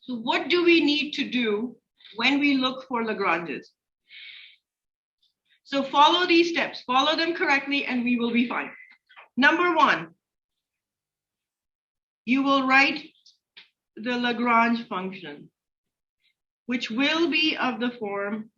So what do we need to do when we look for Lagranges? So follow these steps, follow them correctly, and we will be fine. Number one, you will write the Lagrange function, which will be of the form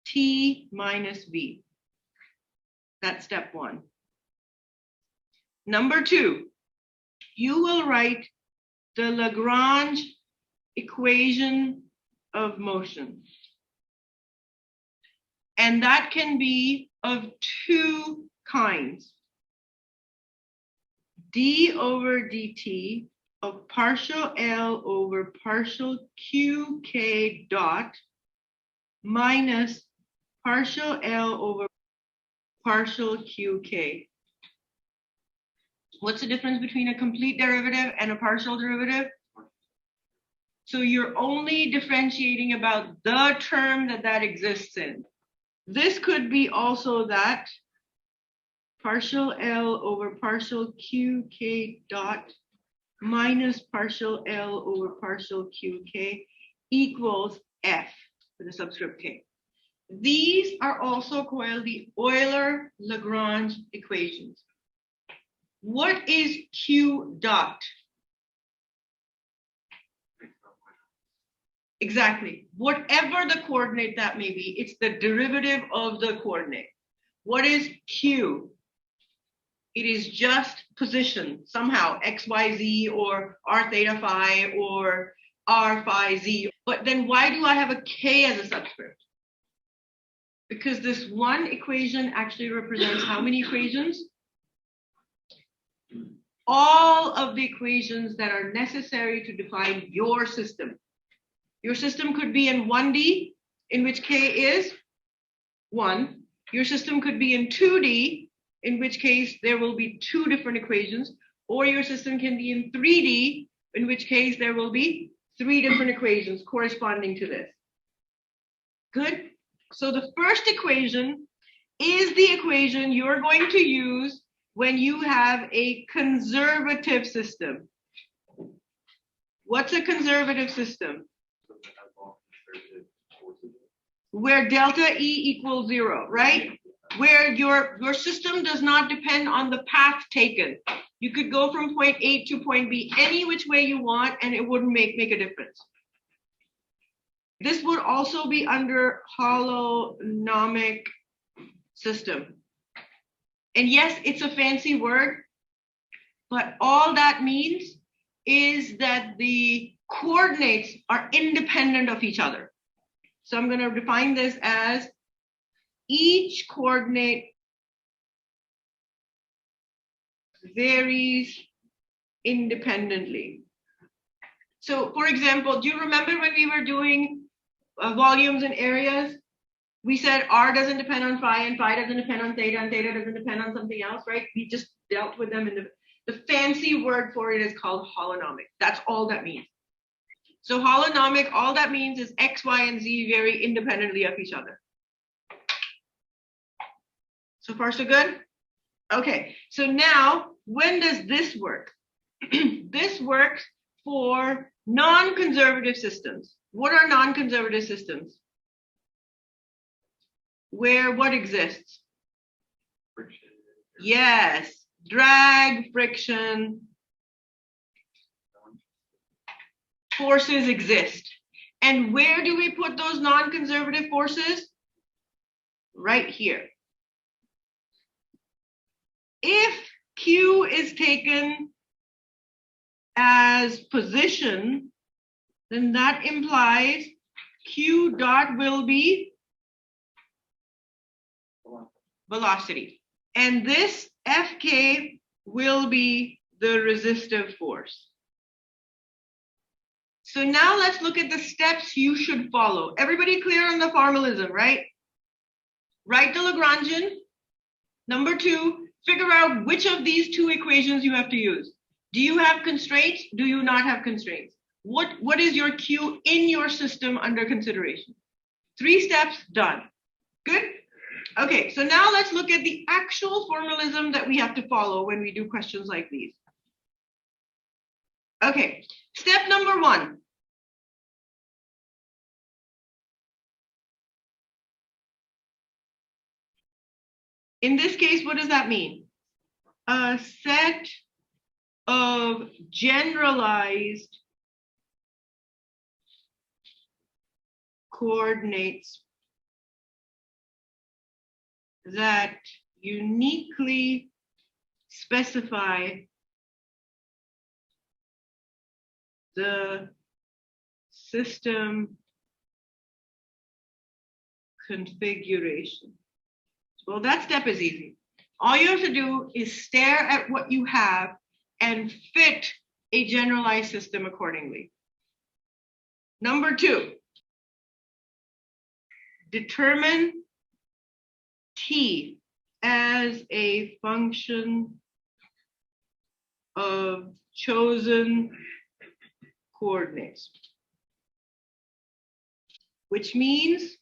T minus V. That's step one. Number two, you will write the Lagrange equation of motion. And that can be of two kinds. D over dt of partial L over partial QK dot minus partial L over partial QK. What's the difference between a complete derivative and a partial derivative? So you're only differentiating about the term that exists in. This could be also that partial L over partial QK dot minus partial L over partial QK equals F with a subscript K. These are also called the Euler-Lagrange equations. What is Q dot? Exactly. Whatever the coordinate that may be, it's the derivative of the coordinate. What is Q? It is just position somehow, x, y, z, or r theta phi, or r phi z. But then why do I have a k as a subscript? Because this one equation actually represents how many equations? All of the equations that are necessary to define your system. Your system could be in 1D, in which k is 1. Your system could be in 2D, in which case there will be 2 different equations. Or your system can be in 3D, in which case there will be 3 different equations corresponding to this. Good? So the first equation is the equation you're going to use when you have a conservative system. What's a conservative system? Where delta E equals 0, right? Where your system does not depend on the path taken. You could go from point A to point B any which way you want, and it wouldn't make a difference. This would also be under holonomic system. And yes, it's a fancy word, but all that means is that the coordinates are independent of each other. So I'm going to define this as each coordinate varies independently. So for example, do you remember when we were doing volumes and areas? We said R doesn't depend on phi, and phi doesn't depend on theta, and theta doesn't depend on something else, right? We just dealt with them in the fancy word for it is called holonomic. That's all that means. So holonomic, all that means is X, Y, and Z vary independently of each other. So far, so good? Okay, so now, when does this work? This works for non-conservative systems. What are non-conservative systems? Where what exists? Friction. Yes, drag, friction, forces exist. And where do we put those non-conservative forces? Right here. If Q is taken as position, then that implies Q dot will be velocity. And this Fk will be the resistive force. So now let's look at the steps you should follow. Everybody clear on the formalism, right? Write the Lagrangian. Number 2, figure out which of these 2 equations you have to use. Do you have constraints? Do you not have constraints? What is your Q in your system under consideration? 3 steps, done. Good? Okay, so now let's look at the actual formalism that we have to follow when we do questions like these. Okay, Step number 1. In this case, what does that mean? A set of generalized coordinates that uniquely specify the system configuration. Well, that step is easy. All you have to do is stare at what you have and fit a generalized system accordingly. Number 2, determine T as a function of chosen coordinates, which means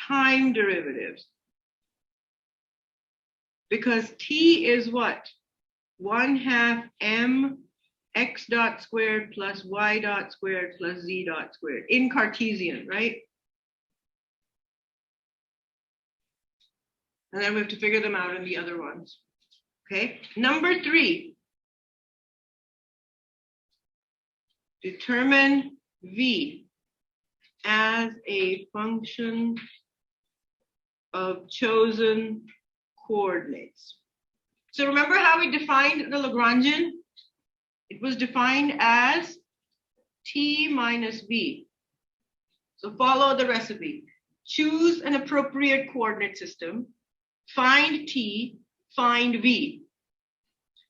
time derivatives. Because T is what? 1/2 m x dot squared plus y dot squared plus z dot squared in Cartesian, right? And then we have to figure them out in the other ones. Okay, number 3, determine V as a function of chosen coordinates. So remember how we defined the Lagrangian? It was defined as T minus V. So follow the recipe. Choose an appropriate coordinate system, find T, find V.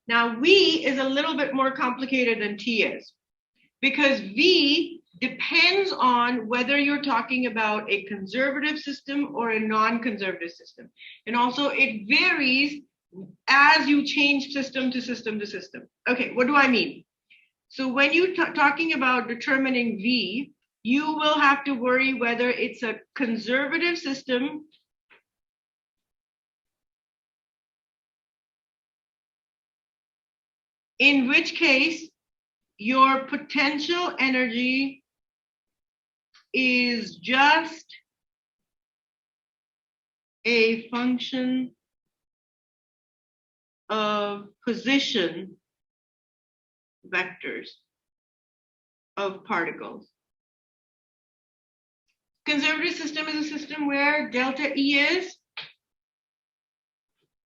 Now V is a little bit more complicated than T is, because V depends on whether you're talking about a conservative system or a non-conservative system. And also it varies as you change system to system to system. Okay, what do I mean? So when you're talking about determining V, you will have to worry whether it's a conservative system in which case your potential energy is just a function of position vectors of particles. Conservative system is a system where delta E is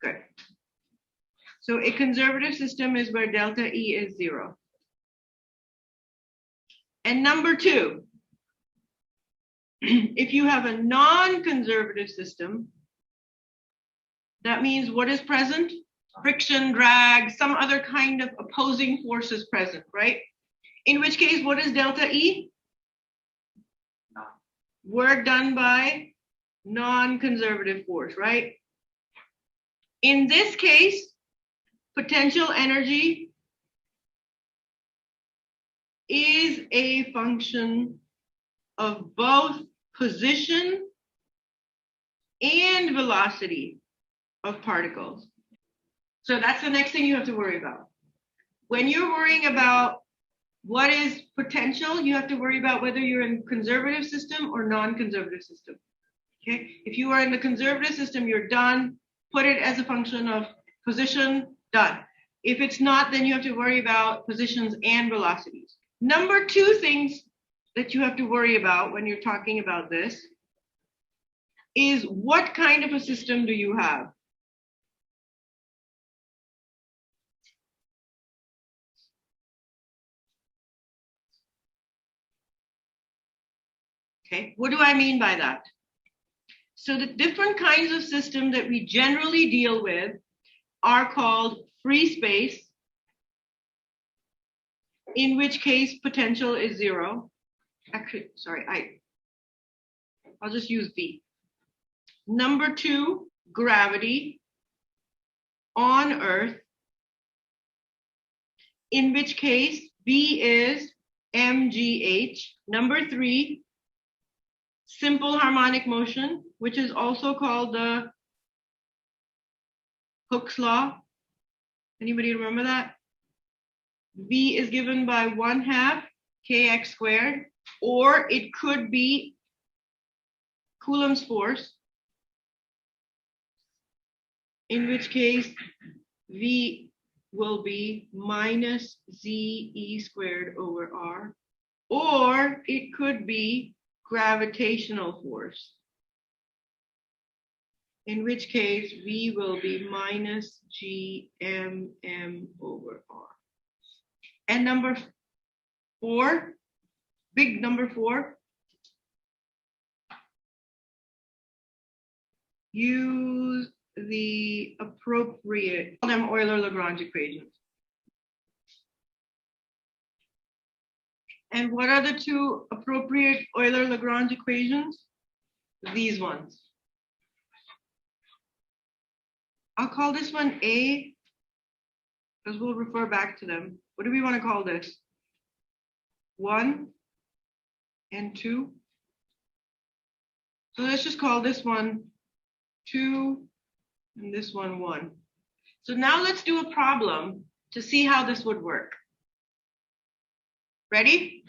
good. So a conservative system is where delta E is 0. And number 2, if you have a non-conservative system, that means what is present? Friction, drag, some other kind of opposing forces present, right? In which case, what is delta E? Work done by non-conservative force, right? In this case, potential energy is a function of both position and velocity of particles. So that's the next thing you have to worry about. When you're worrying about what is potential, you have to worry about whether you're in conservative system or non-conservative system. Okay, if you are in the conservative system, you're done. Put it as a function of position, done. If it's not, then you have to worry about positions and velocities. Number 2 things that you have to worry about when you're talking about this is what kind of a system do you have? Okay, what do I mean by that? So the different kinds of system that we generally deal with are called free space, in which case potential is 0. Actually, sorry, I'll just use V. Number 2, gravity on Earth, in which case V is mgh. Number 3, simple harmonic motion, which is also called the Hooke's law. Anybody remember that? V is given by 1/2 kx squared, or it could be Coulomb's force, in which case V will be minus ZE squared over R, or it could be gravitational force, in which case V will be minus GMM over R. And number 4, big number 4, use the appropriate, call them Euler-Lagrange equations. And what are the 2 appropriate Euler-Lagrange equations? These ones. I'll call this one A, because we'll refer back to them. What do we want to call this? 1 and 2. So let's just call this one 2 and this one 1. So now let's do a problem to see how this would work. Ready?